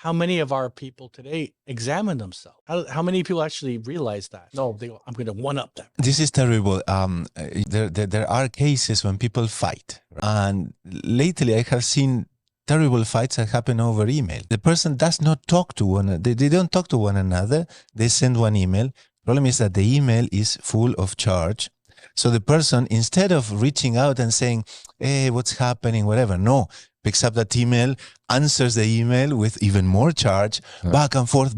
how many of our people today examine themselves? How many people actually realize that? No, they go, I'm going to one-up them. This is terrible. There are cases when people fight. And lately I have seen terrible fights that happen over email. The person does not talk to one another. They don't talk to one another. They send one email. Problem is that the email is full of charge. So the person, instead of reaching out and saying, hey, what's happening, whatever, no, picks up that email, answers the email with even more charge, back and forth,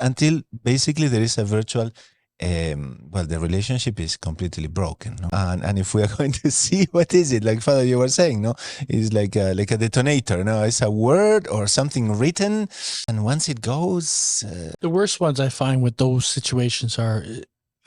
until basically there is a virtual, the relationship is completely broken. No? And if we are going to see, what is it? Like Father, you were saying, no, it's like a detonator. No, it's a word or something written, and once it goes, the worst ones I find with those situations are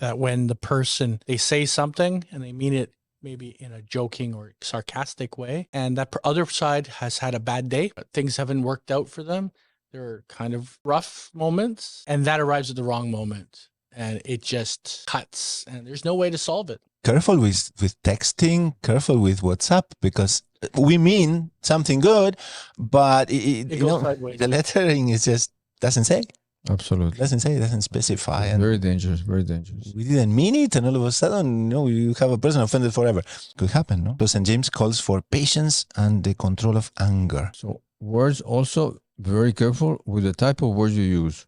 that when the person, they say something and they mean it maybe in a joking or sarcastic way, and that other side has had a bad day, things haven't worked out for them, there are kind of rough moments, and that arrives at the wrong moment, and it just cuts, and there's no way to solve it. Careful with texting, careful with WhatsApp, because we mean something good, but it goes sideways. The lettering is just doesn't say. Absolutely. Doesn't say, doesn't specify. And very dangerous, very dangerous. We didn't mean it, and all of a sudden, you have a person offended forever. Could happen, no? So St. James calls for patience and the control of anger. So words also, very careful with the type of words you use.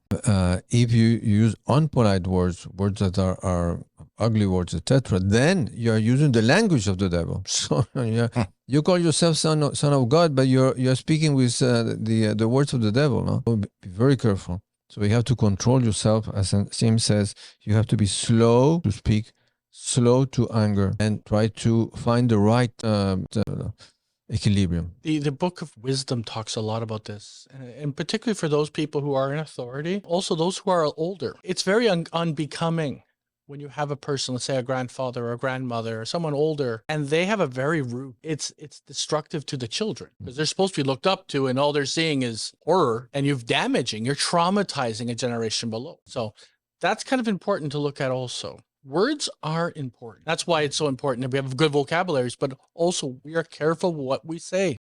If you use unpolite words that are ugly words, etc., then you are using the language of the devil. So you call yourself son of God, but you're speaking with the words of the devil. No, so be very careful. So you have to control yourself, as James says. You have to be slow to speak, slow to anger, and try to find the right equilibrium. The Book of Wisdom talks a lot about this, and particularly for those people who are in authority, also those who are older. It's very unbecoming when you have a person, let's say a grandfather or a grandmother or someone older, and they have a very rude, it's destructive to the children, because they're supposed to be looked up to, and all they're seeing is horror, and you're traumatizing a generation below. So that's kind of important to look at also. Words are important. That's why it's so important that we have good vocabularies, but also we are careful what we say.